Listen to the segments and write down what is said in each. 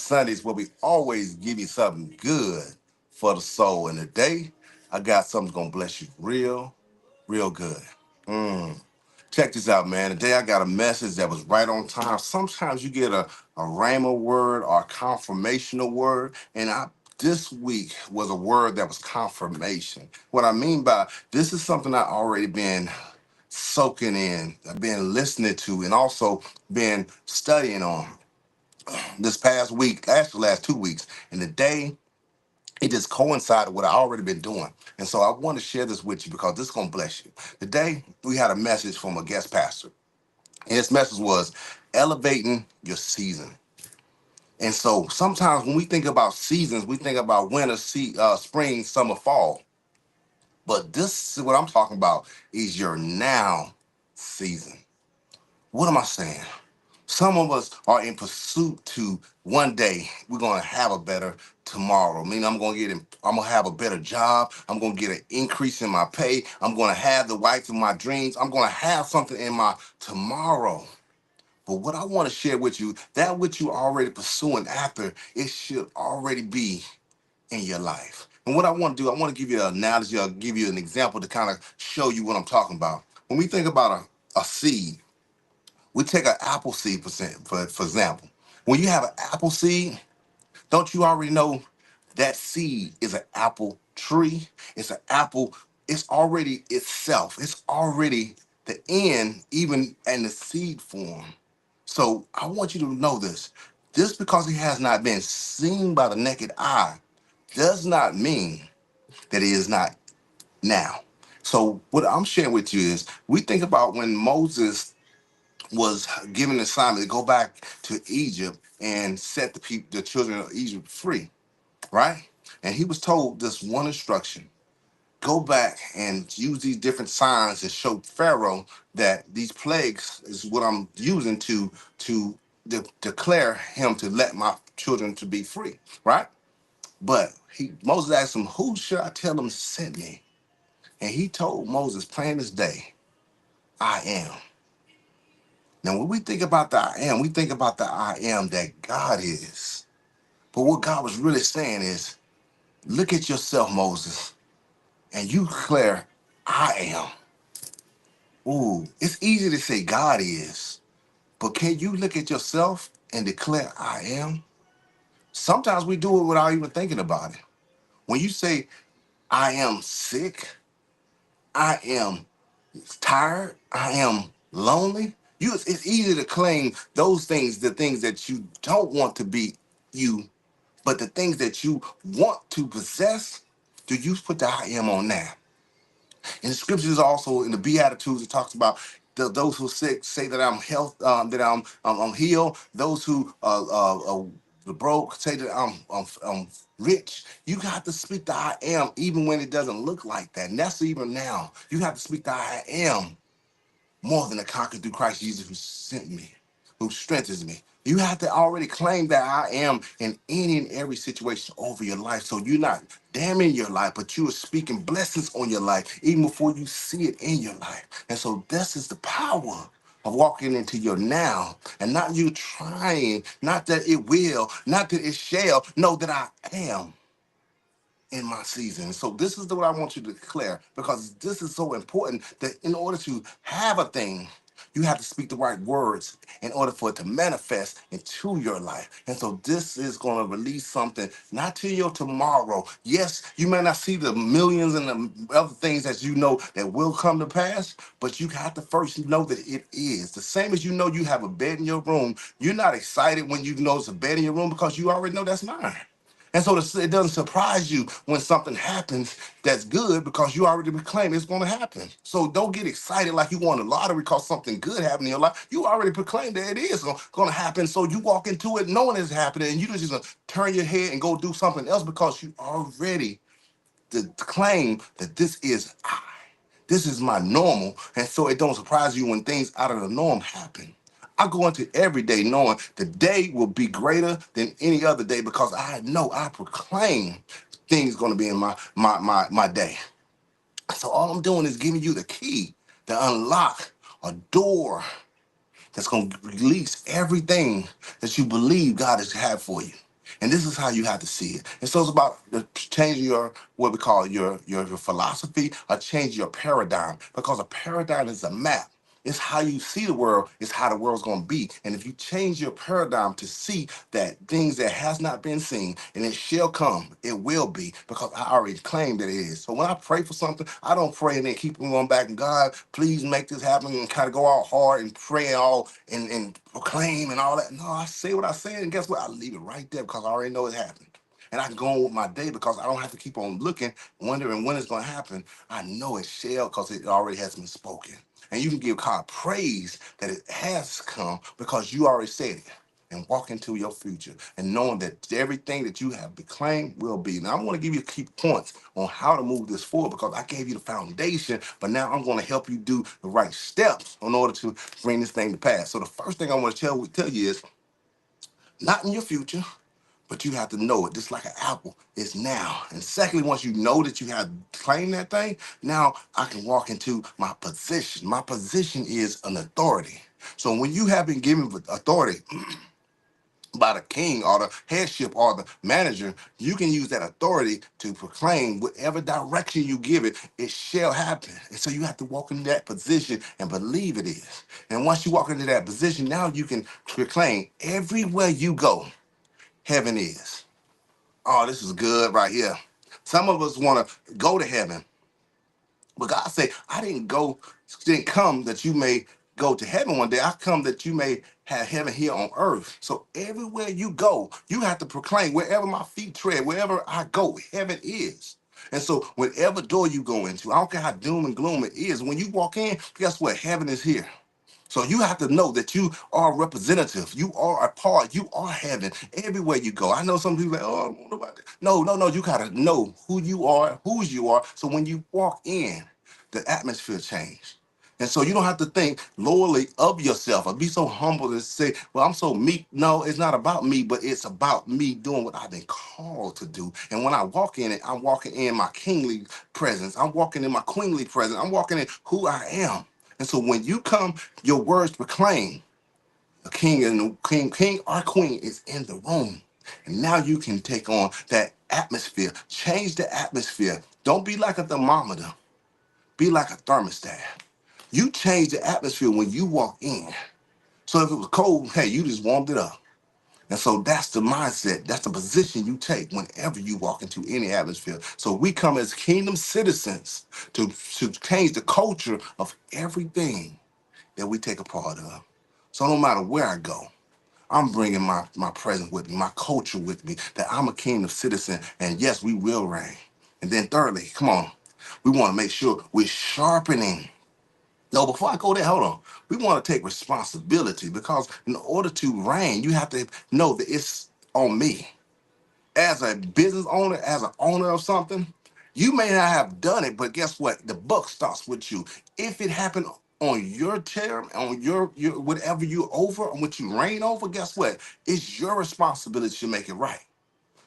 Sundays where we always give you something good for the soul. And today, I got something that's gonna bless you real good. Mm. Check this out, man. Today I got a message that was right on time. Sometimes you get a rhema word or a confirmational word, and this week was a word that was confirmation. What I mean by this is something I already been soaking in, I've been listening to, and also been studying on this past week, actually last 2 weeks. And today it just coincided with what I already been doing. And so I want to share this with you because this is gonna bless you. Today we had a message from a guest pastor. And his message was elevating your season. And so sometimes when we think about seasons, we think about winter, spring, summer, fall. But this is what I'm talking about is your now season. What am I saying? Some of us are in pursuit to one day we're gonna have a better tomorrow. I mean, I'm gonna have a better job. I'm gonna get an increase in my pay. I'm gonna have the wife of my dreams. I'm gonna have something in my tomorrow. But what I want to share with you, that which you already pursuing after, it should already be in your life. And what I want to do, I want to give you an analogy, I'll give you an example to kind of show you what I'm talking about. When we think about a seed, we take an apple seed for example. When you have an apple seed, don't you already know that seed is an apple tree? It's an apple, it's already itself. It's already the end, even in the seed form. So I want you to know this. Just because he has not been seen by the naked eye does not mean that he is not now. So what I'm sharing with you is we think about when Moses was given the assignment to go back to Egypt and set the children of Egypt free, right? And he was told this one instruction: go back and use these different signs and show Pharaoh that these plagues is what I'm using to declare him to let my children to be free, right? But Moses asked him, "Who should I tell him sent me?" And he told Moses, plain as day, "I am." Now, when we think about the I am, we think about the I am that God is. But what God was really saying is, look at yourself, Moses, and you declare, "I am." Ooh, it's easy to say God is, but can you look at yourself and declare I am? Sometimes we do it without even thinking about it. When you say I am sick, I am tired, I am lonely, it's easy to claim those things, the things that you don't want to be you, but the things that you want to possess, do you put the I am on that? In the scriptures, also in the Beatitudes, it talks about those who are sick say that I'm health, that I'm healed. Those who the broke say that I'm rich. You got to speak the I am, even when it doesn't look like that. And that's even now. You have to speak the I am more than a conqueror through Christ Jesus who sent me, who strengthens me. You have to already claim that I am in any and every situation over your life. So you're not damning your life, but you are speaking blessings on your life even before you see it in your life. And so this is the power of walking into your now and not you trying, not that it will, not that it shall, know that I am in my season. So this is what I want you to declare because this is so important that in order to have a thing, you have to speak the right words in order for it to manifest into your life. And so this is going to release something, not to your tomorrow. Yes, you may not see the millions and the other things that you know that will come to pass, but you have to first know that it is. The same as you know you have a bed in your room, you're not excited when you know it's a bed in your room because you already know that's mine. And so it doesn't surprise you when something happens that's good because you already proclaim it's going to happen. So don't get excited like you won the lottery because something good happened in your life. You already proclaimed that it is going to happen. So you walk into it knowing it's happening and you just gonna turn your head and go do something else because you already claim that this is I. This is my normal. And so it don't surprise you when things out of the norm happen. I go into every day knowing the day will be greater than any other day because I know I proclaim things going to be in my day. So all I'm doing is giving you the key to unlock a door that's going to release everything that you believe God has had for you. And this is how you have to see it. And so it's about changing your what we call your philosophy or changing your paradigm, because a paradigm is a map. It's how you see the world, it's how the world's gonna be. And if you change your paradigm to see that things that has not been seen and it shall come, it will be, because I already claimed that it is. So when I pray for something, I don't pray and then keep going back and God, please make this happen and kind of go all hard and pray all and proclaim and all that. No, I say what I say, and guess what? I leave it right there because I already know it happened. And I can go on with my day because I don't have to keep on looking, wondering when it's going to happen. I know it shall because it already has been spoken. And you can give God praise that it has come because you already said it. And walk into your future and knowing that everything that you have proclaimed will be. Now, I want to give you key points on how to move this forward because I gave you the foundation, but now I'm going to help you do the right steps in order to bring this thing to pass. So the first thing I want to tell you is not in your future, but you have to know it. Just like an apple, it's now. And secondly, once you know that you have claimed that thing, now I can walk into my position. My position is an authority. So when you have been given authority by the king or the headship or the manager, you can use that authority to proclaim whatever direction you give it, it shall happen. And so you have to walk into that position and believe it is. And once you walk into that position, now you can proclaim everywhere you go, heaven is. Oh, this is good right here. Some of us want to go to heaven, but God say, I didn't come that you may go to heaven one day. I come that you may have heaven here on earth. So everywhere you go, you have to proclaim wherever my feet tread, wherever I go, heaven is. And so whatever door you go into, I don't care how doom and gloom it is, when you walk in, guess what? Heaven is here. So you have to know that you are a representative. You are a part. You are heaven everywhere you go. I know some people like, oh, I don't know about that. No, no, no. You gotta know who you are, whose you are. So when you walk in, the atmosphere change. And so you don't have to think lowly of yourself or be so humble to say, well, I'm so meek. No, it's not about me, but it's about me doing what I've been called to do. And when I walk in it, I'm walking in my kingly presence. I'm walking in my queenly presence. I'm walking in who I am. And so when you come, your words proclaim the king and the king or queen is in the room. And now you can take on that atmosphere, change the atmosphere. Don't be like a thermometer, be like a thermostat. You change the atmosphere when you walk in. So if it was cold, hey, you just warmed it up. And so that's the mindset, that's the position you take whenever you walk into any atmosphere. So we come as kingdom citizens to change the culture of everything that we take a part of. So no matter where I go, I'm bringing my presence with me, my culture with me, that I'm a kingdom citizen, and yes, we will reign. And then thirdly, come on, we want to make sure we're sharpening. No, before I go there, hold on. We want to take responsibility because in order to reign, you have to know that it's on me as a business owner, as an owner of something, you may not have done it, but guess what? The buck starts with you. If it happened on your term, on your whatever you over, on what you reign over, guess what? It's your responsibility to make it right.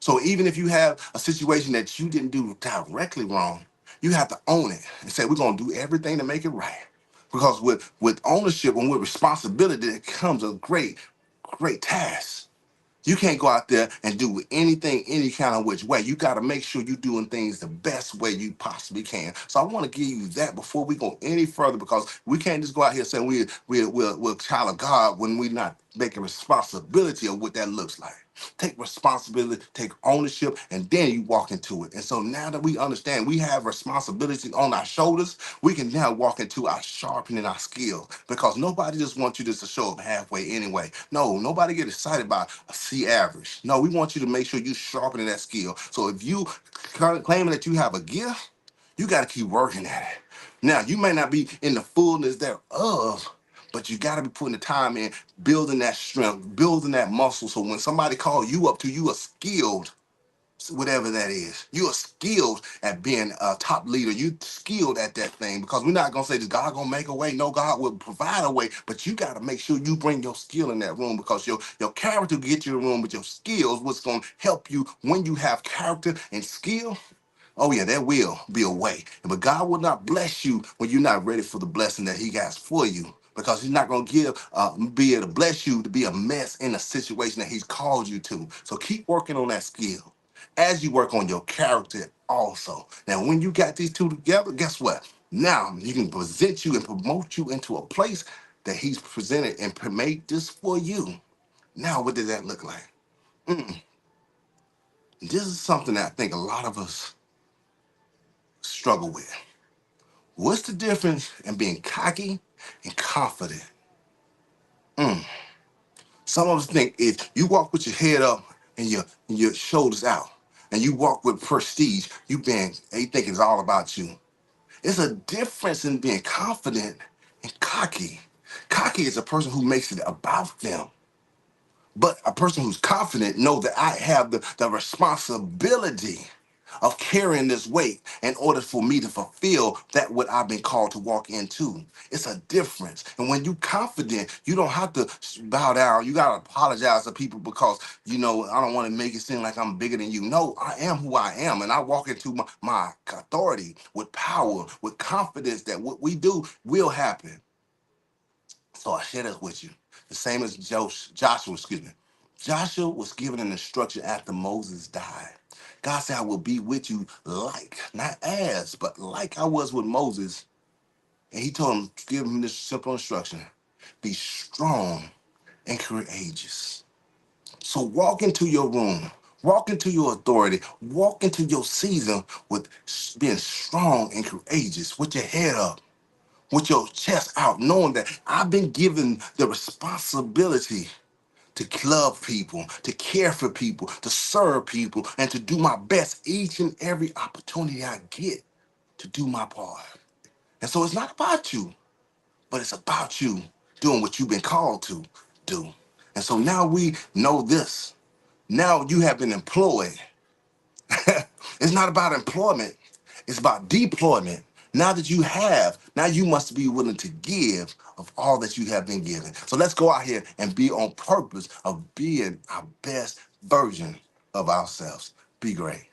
So even if you have a situation that you didn't do directly wrong, you have to own it and say, we're gonna do everything to make it right. Because with ownership and with responsibility, it comes a great task. You can't go out there and do anything any kind of which way. You got to make sure you're doing things the best way you possibly can. So I want to give you that before we go any further, because we can't just go out here saying we're child of God when we're not making responsibility of what that looks like. Take responsibility, take ownership, and then you walk into it. And so now that we understand we have responsibility on our shoulders, we can now walk into our sharpening our skill, because nobody just wants you just to show up halfway anyway. No, nobody get excited about a C average. No, we want you to make sure you sharpening that skill. So if you claiming that you have a gift, you got to keep working at it. Now, you may not be in the fullness thereof, but you got to be putting the time in, building that strength, building that muscle. So when somebody call you up to, you are skilled, whatever that is. You are skilled at being a top leader. You skilled at that thing, because we're not gonna say, "Is God gonna make a way?" No, God will provide a way, but you got to make sure you bring your skill in that room, because your character will get you in the room, but your skills, what's gonna help you when you have character and skill. Oh yeah, there will be a way. But God will not bless you when you're not ready for the blessing that He has for you. because he's not going to be able to bless you to be a mess in a situation that he's called you to. So keep working on that skill as you work on your character also. Now, when you got these two together, guess what? Now you can present you and promote you into a place that he's presented and made this for you. Now, what does that look like? This is something that I think a lot of us struggle with. What's the difference in being cocky and confident? Some of us think if you walk with your head up and your shoulders out, and you walk with prestige, you think it's all about you. It's a difference in being confident and cocky. Cocky is a person who makes it about them. But a person who's confident know that I have the responsibility of carrying this weight in order for me to fulfill that what I've been called to walk into. It's a difference. And when you confident, you don't have to bow down. You gotta apologize to people because I don't want to make it seem like I'm bigger than you. No, I am who I am, and I walk into my authority with power, with confidence that what we do will happen. So I share this with you. The same as Joshua, excuse me. Joshua was given an instruction after Moses died. God said, I will be with you like, not as, but like I was with Moses. And he told him, give him this simple instruction: be strong and courageous. So walk into your room, walk into your authority, walk into your season with being strong and courageous, with your head up, with your chest out, knowing that I've been given the responsibility to love people, to care for people, to serve people, and to do my best each and every opportunity I get to do my part. And so it's not about you, but it's about you doing what you've been called to do. And so now we know this. Now you have been employed. It's not about employment, it's about deployment. Now that you have, now you must be willing to give of all that you have been given. So let's go out here and be on purpose of being our best version of ourselves. Be great.